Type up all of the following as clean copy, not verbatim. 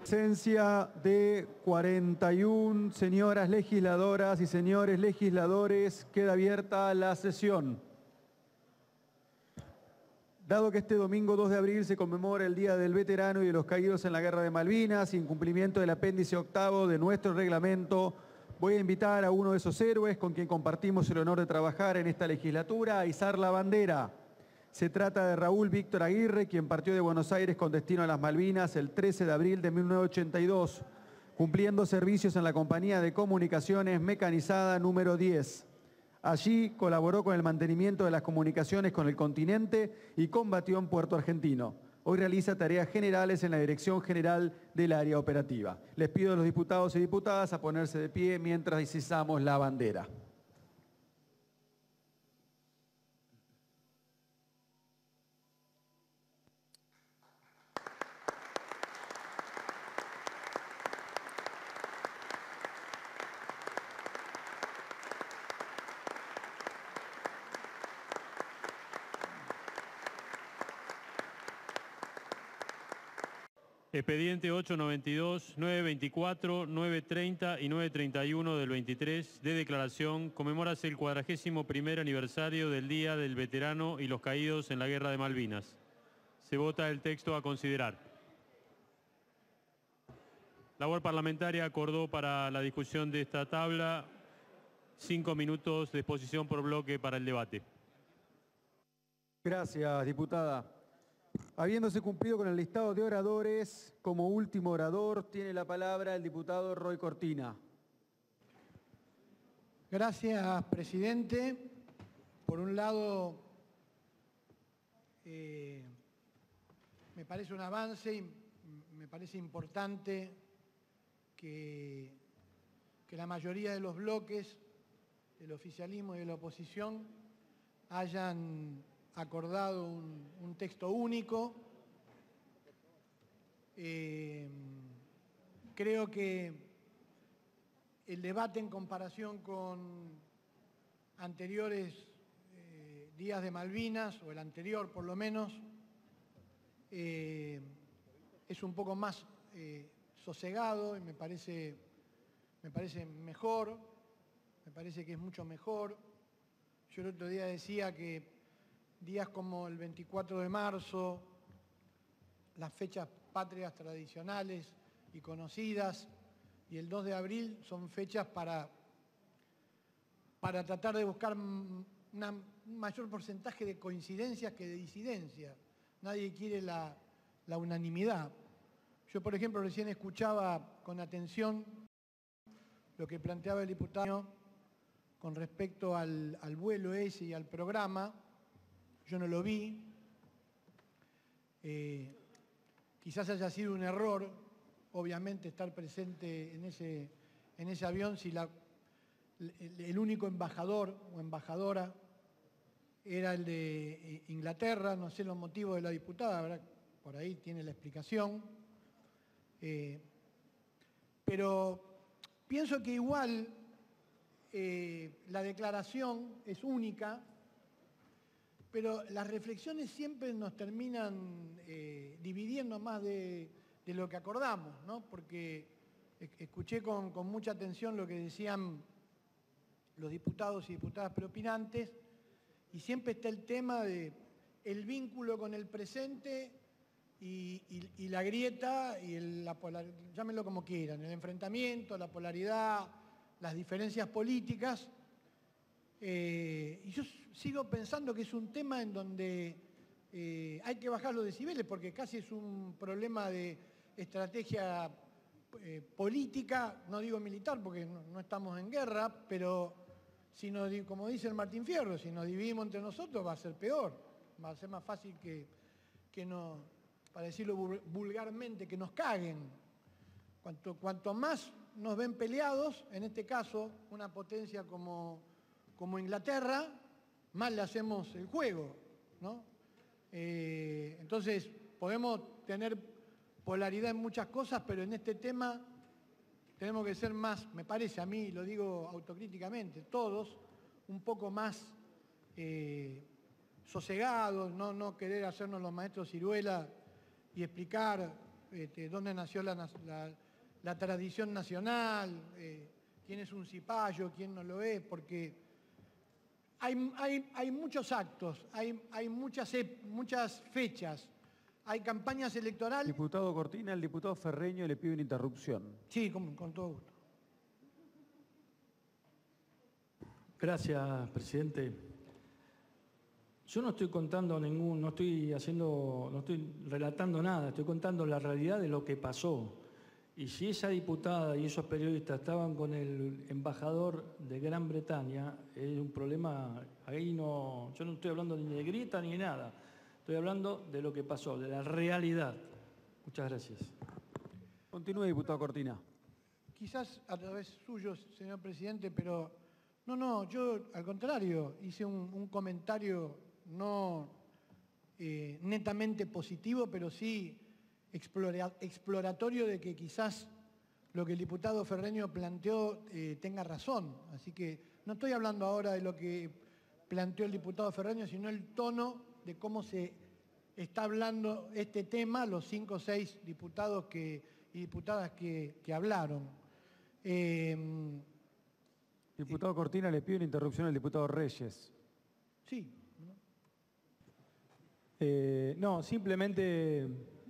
Presencia de 41 señoras legisladoras y señores legisladores, queda abierta la sesión. Dado que este domingo 2 de abril se conmemora el Día del Veterano y de los Caídos en la Guerra de Malvinas, y en cumplimiento del apéndice octavo de nuestro reglamento, voy a invitar a uno de esos héroes con quien compartimos el honor de trabajar en esta legislatura a izar la bandera. Se trata de Raúl Víctor Aguirre, quien partió de Buenos Aires con destino a las Malvinas el 13 de abril de 1982, cumpliendo servicios en la Compañía de Comunicaciones Mecanizada número 10. Allí colaboró con el mantenimiento de las comunicaciones con el continente y combatió en Puerto Argentino. Hoy realiza tareas generales en la Dirección General del Área Operativa. Les pido a los diputados y diputadas a ponerse de pie mientras izamos la bandera. Expediente 892, 924, 930 y 931 del 23 de declaración conmemórase el 41º aniversario del Día del Veterano y los Caídos en la Guerra de Malvinas. Se vota el texto a considerar. Labor parlamentaria acordó para la discusión de esta tabla 5 minutos de exposición por bloque para el debate. Gracias, diputada. Habiéndose cumplido con el listado de oradores, como último orador tiene la palabra el diputado Roy Cortina. Gracias, presidente. Por un lado, me parece un avance y me parece importante que la mayoría de los bloques del oficialismo y de la oposición hayan acordado un texto único. Creo que el debate en comparación con anteriores días de Malvinas, o el anterior por lo menos, es un poco más sosegado y me parece mejor, me parece que es mucho mejor. Yo el otro día decía que días como el 24 de marzo, las fechas patrias tradicionales y conocidas, y el 2 de abril son fechas para tratar de buscar un mayor porcentaje de coincidencias que de disidencias. Nadie quiere la unanimidad. Yo, por ejemplo, recién escuchaba con atención lo que planteaba el diputado con respecto al vuelo ese y al programa. Yo no lo vi. Quizás haya sido un error, obviamente, estar presente en ese avión si el único embajador o embajadora era el de Inglaterra. No sé los motivos de la diputada, ¿verdad? Por ahí tiene la explicación. Pero pienso que igual la declaración es única, pero las reflexiones siempre nos terminan dividiendo más de lo que acordamos, ¿no? Porque escuché con mucha atención lo que decían los diputados y diputadas preopinantes, y siempre está el tema del vínculo con el presente y la grieta, y llámenlo como quieran, el enfrentamiento, la polaridad, las diferencias políticas. Y yo sigo pensando que es un tema en donde hay que bajar los decibeles, porque casi es un problema de estrategia política, no digo militar porque no estamos en guerra, pero como dice el Martín Fierro, si nos dividimos entre nosotros va a ser peor, va a ser más fácil que nos, para decirlo vulgarmente, que nos caguen. Cuanto más nos ven peleados, en este caso una potencia como Inglaterra, más le hacemos el juego, ¿no? Entonces, podemos tener polaridad en muchas cosas, pero en este tema tenemos que ser más, me parece a mí, lo digo autocríticamente, todos un poco más sosegados, no querer hacernos los maestros ciruela y explicar dónde nació la tradición nacional, quién es un cipayo, quién no lo es, porque hay muchos actos, hay muchas fechas, hay campañas electorales. Diputado Cortina, el diputado Ferreño le pide una interrupción. Sí, con todo gusto. Gracias, presidente. Yo no estoy contando no estoy relatando nada, estoy contando la realidad de lo que pasó. Y si esa diputada y esos periodistas estaban con el embajador de Gran Bretaña, es un problema, yo no estoy hablando ni de grieta ni de nada, estoy hablando de lo que pasó, de la realidad. Muchas gracias. Continúe, diputado Cortina. Quizás a través suyo, señor presidente, pero yo al contrario, hice un comentario no netamente positivo, pero sí exploratorio de que quizás lo que el diputado Ferreño planteó tenga razón. Así que no estoy hablando ahora de lo que planteó el diputado Ferreño, sino el tono de cómo se está hablando este tema, los 5 o 6 diputados y diputadas que hablaron. Diputado Cortina, le pido una interrupción al diputado Reyes. Sí. No, simplemente,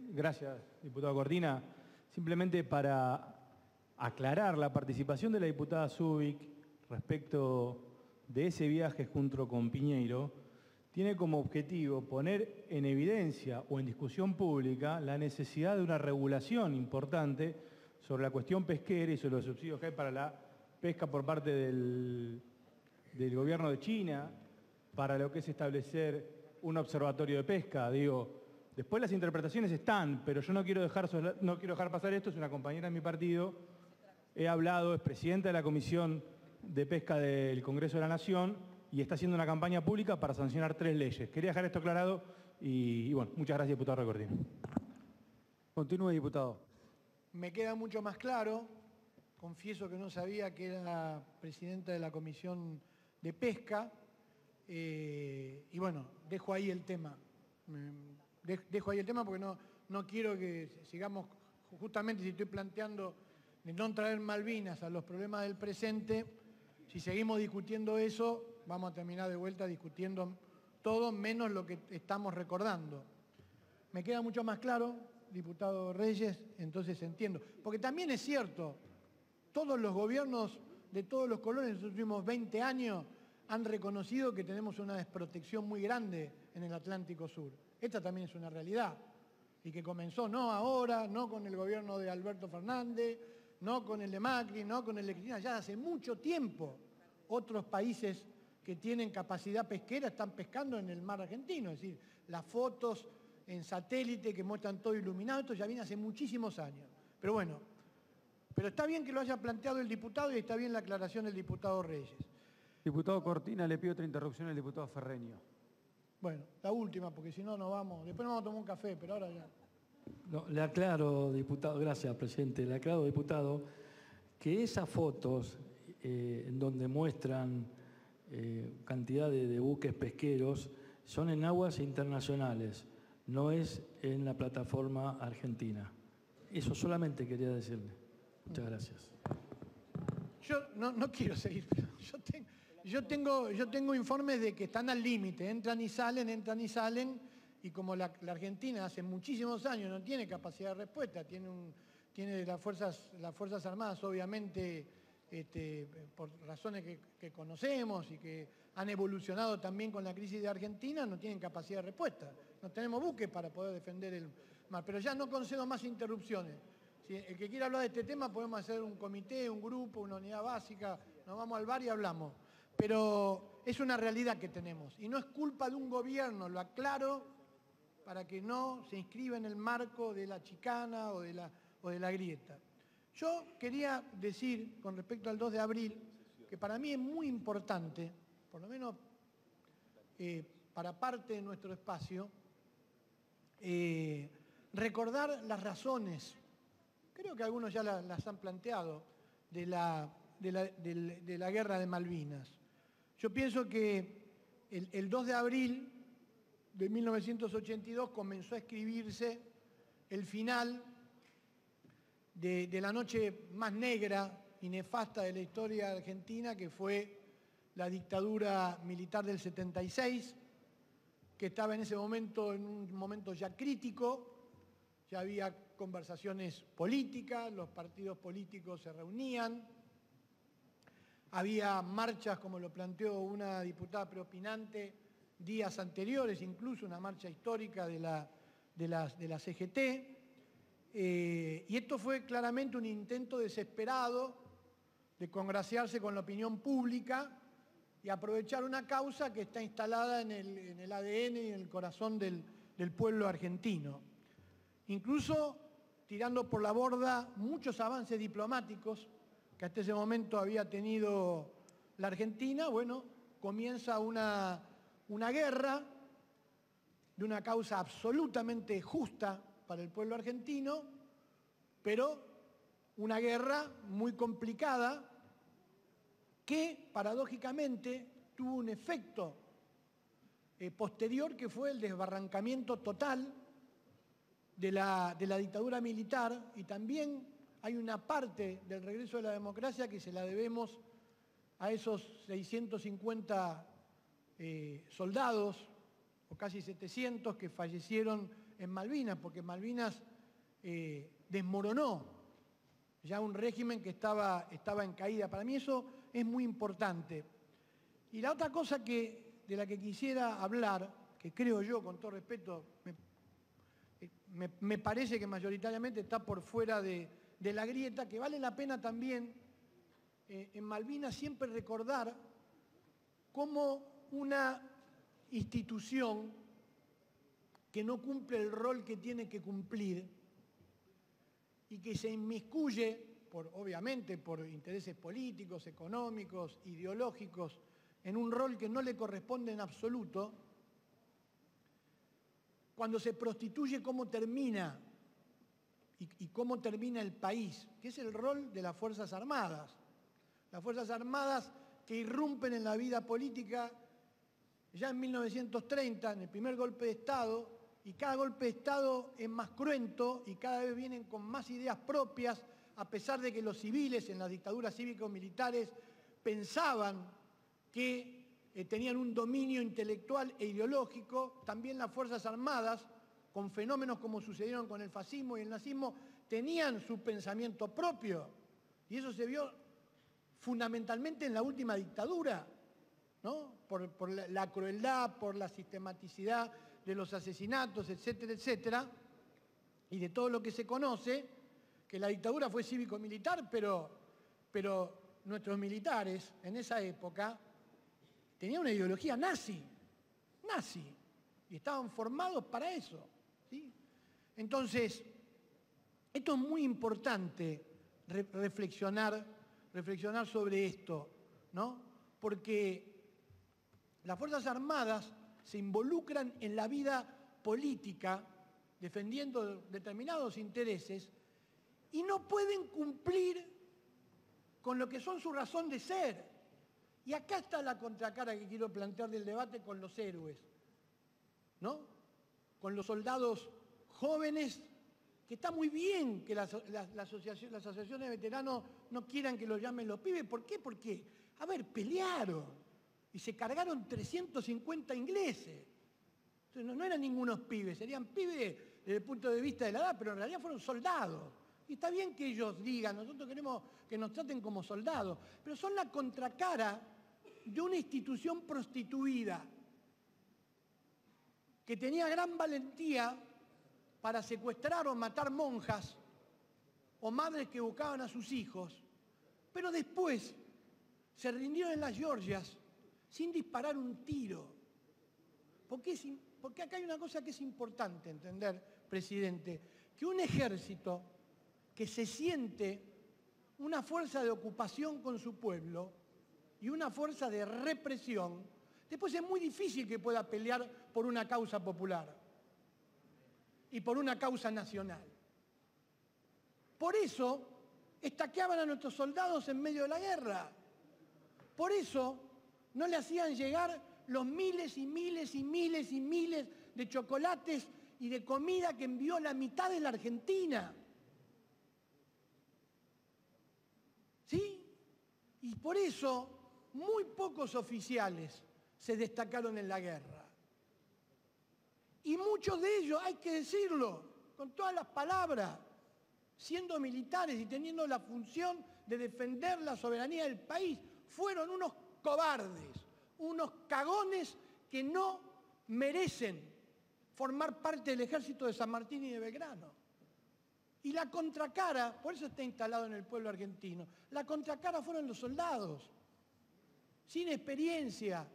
gracias, diputado Cortina, simplemente para aclarar la participación de la diputada Zubik respecto de ese viaje junto con Piñeiro, tiene como objetivo poner en evidencia o en discusión pública la necesidad de una regulación importante sobre la cuestión pesquera y sobre los subsidios que hay para la pesca por parte del gobierno de China, para lo que es establecer un observatorio de pesca. Digo, después las interpretaciones están, pero yo no quiero dejar pasar esto, es una compañera de mi partido, he hablado, es presidenta de la Comisión de Pesca del Congreso de la Nación y está haciendo una campaña pública para sancionar 3 leyes. Quería dejar esto aclarado y bueno, muchas gracias, diputado Cortina. Continúe, diputado. Me queda mucho más claro, confieso que no sabía que era presidenta de la Comisión de Pesca, y bueno, dejo ahí el tema. Dejo ahí el tema porque no quiero que sigamos, justamente si estoy planteando de no traer Malvinas a los problemas del presente, si seguimos discutiendo eso, vamos a terminar de vuelta discutiendo todo menos lo que estamos recordando. Me queda mucho más claro, diputado Reyes, entonces entiendo. Porque también es cierto, todos los gobiernos de todos los colores en los últimos 20 años han reconocido que tenemos una desprotección muy grande en el Atlántico Sur. Esta también es una realidad y que comenzó no ahora, no con el gobierno de Alberto Fernández, no con el de Macri, no con el de Cristina, ya hace mucho tiempo otros países que tienen capacidad pesquera están pescando en el mar argentino, es decir, las fotos en satélite que muestran todo iluminado, esto ya viene hace muchísimos años. Pero bueno, pero está bien que lo haya planteado el diputado y está bien la aclaración del diputado Reyes. Diputado Cortina, le pido otra interrupción al diputado Ferreño. Bueno, la última, porque si no, no vamos. Después nos vamos a tomar un café, pero ahora ya. No, le aclaro, diputado, gracias, presidente, le aclaro, diputado, que esas fotos en donde muestran cantidad de buques pesqueros son en aguas internacionales, no es en la plataforma argentina. Eso solamente quería decirle. Muchas gracias. Yo no quiero seguir, pero yo tengo informes de que están al límite, entran y salen, y como la Argentina hace muchísimos años no tiene capacidad de respuesta, tiene las Fuerzas Armadas, obviamente, por razones que conocemos y que han evolucionado también con la crisis de Argentina, no tienen capacidad de respuesta. No tenemos buques para poder defender el mar. Pero ya no concedo más interrupciones. Si el que quiera hablar de este tema, podemos hacer un comité, un grupo, una unidad básica, nos vamos al bar y hablamos. Pero es una realidad que tenemos. Y no es culpa de un gobierno, lo aclaro, para que no se inscriba en el marco de la chicana o de la grieta. Yo quería decir, con respecto al 2 de abril, que para mí es muy importante, por lo menos para parte de nuestro espacio, recordar las razones, creo que algunos ya las han planteado, de la guerra de Malvinas. Yo pienso que el 2 de abril de 1982 comenzó a escribirse el final de la noche más negra y nefasta de la historia argentina, que fue la dictadura militar del 76, que estaba en ese momento, en un momento ya crítico. Ya había conversaciones políticas, los partidos políticos se reunían, había marchas, como lo planteó una diputada preopinante, días anteriores, incluso una marcha histórica de la CGT, y esto fue claramente un intento desesperado de congraciarse con la opinión pública y aprovechar una causa que está instalada en el ADN y en el corazón del pueblo argentino. Incluso tirando por la borda muchos avances diplomáticos que hasta ese momento había tenido la Argentina. Bueno, comienza una guerra de una causa absolutamente justa para el pueblo argentino, pero una guerra muy complicada que paradójicamente tuvo un efecto posterior, que fue el desbarrancamiento total de la dictadura militar, y también hay una parte del regreso de la democracia que se la debemos a esos 650 soldados, o casi 700, que fallecieron en Malvinas, porque Malvinas desmoronó ya un régimen que estaba en caída. Para mí eso es muy importante. Y la otra cosa de la que quisiera hablar, que creo yo, con todo respeto, me parece que mayoritariamente está por fuera de la grieta, que vale la pena también en Malvinas siempre recordar cómo una institución que no cumple el rol que tiene que cumplir y que se inmiscuye, obviamente por intereses políticos, económicos, ideológicos, en un rol que no le corresponde en absoluto, cuando se prostituye cómo termina y cómo termina el país, que es el rol de las Fuerzas Armadas. Las Fuerzas Armadas que irrumpen en la vida política ya en 1930, en el primer golpe de Estado, y cada golpe de Estado es más cruento y cada vez vienen con más ideas propias, a pesar de que los civiles en las dictaduras cívico-militares pensaban que tenían un dominio intelectual e ideológico. También las Fuerzas Armadas, con fenómenos como sucedieron con el fascismo y el nazismo, tenían su pensamiento propio. Y eso se vio fundamentalmente en la última dictadura, ¿no? Por la crueldad, por la sistematicidad de los asesinatos, etcétera, etcétera, y de todo lo que se conoce, que la dictadura fue cívico-militar, pero nuestros militares en esa época tenían una ideología nazi, y estaban formados para eso, ¿sí? Entonces, esto es muy importante reflexionar sobre esto, ¿no? Porque las Fuerzas Armadas se involucran en la vida política defendiendo determinados intereses y no pueden cumplir con lo que son su razón de ser. Y acá está la contracara que quiero plantear del debate con los héroes, ¿no? Con los soldados jóvenes, que está muy bien que las asociaciones de veteranos no quieran que los llamen los pibes. ¿Por qué? Porque, a ver, pelearon y se cargaron 350 ingleses. Entonces, no eran ningunos pibes, serían pibes desde el punto de vista de la edad, pero en realidad fueron soldados. Y está bien que ellos digan, nosotros queremos que nos traten como soldados, pero son la contracara de una institución prostituida que tenía gran valentía para secuestrar o matar monjas o madres que buscaban a sus hijos, pero después se rindieron en las Georgias sin disparar un tiro. Porque acá hay una cosa que es importante entender, presidente, que un ejército que se siente una fuerza de ocupación con su pueblo y una fuerza de represión, después es muy difícil que pueda pelear por una causa popular y por una causa nacional. Por eso estaqueaban a nuestros soldados en medio de la guerra. Por eso no le hacían llegar los miles y miles y miles y miles de chocolates y de comida que envió la mitad de la Argentina. ¿Sí? Y por eso muy pocos oficiales se destacaron en la guerra. Y muchos de ellos, hay que decirlo, con todas las palabras, siendo militares y teniendo la función de defender la soberanía del país, fueron unos cobardes, unos cagones que no merecen formar parte del ejército de San Martín y de Belgrano. Y la contracara, por eso está instalado en el pueblo argentino, la contracara fueron los soldados, sin experiencia,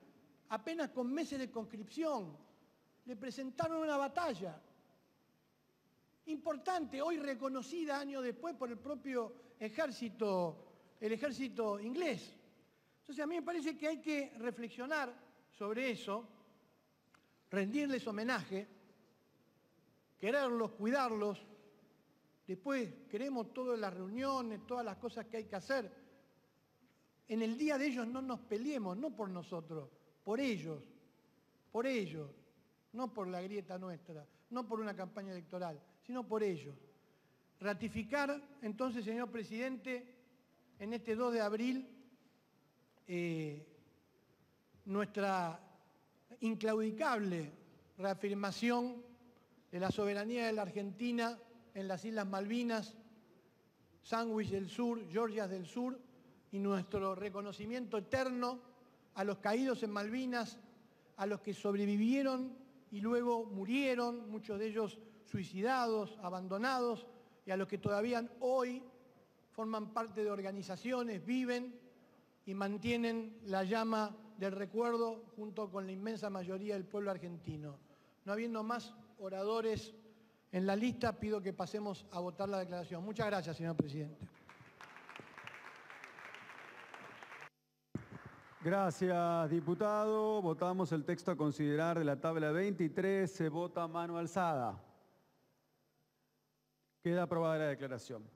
apenas con meses de conscripción, le presentaron una batalla importante, hoy reconocida años después por el propio ejército, el ejército inglés. Entonces a mí me parece que hay que reflexionar sobre eso, rendirles homenaje, quererlos, cuidarlos. Después queremos todas las reuniones, todas las cosas que hay que hacer. En el día de ellos no nos peleemos, no por nosotros, por ellos, no por la grieta nuestra, no por una campaña electoral, sino por ellos. Ratificar, entonces, señor presidente, en este 2 de abril, nuestra inclaudicable reafirmación de la soberanía de la Argentina en las Islas Malvinas, Sandwich del Sur, Georgias del Sur, y nuestro reconocimiento eterno a los caídos en Malvinas, a los que sobrevivieron y luego murieron, muchos de ellos suicidados, abandonados, y a los que todavía hoy forman parte de organizaciones, viven y mantienen la llama del recuerdo junto con la inmensa mayoría del pueblo argentino. No habiendo más oradores en la lista, pido que pasemos a votar la declaración. Muchas gracias, señor presidente. Gracias, diputado. Votamos el texto a considerar de la tabla 23. Se vota a mano alzada. Queda aprobada la declaración.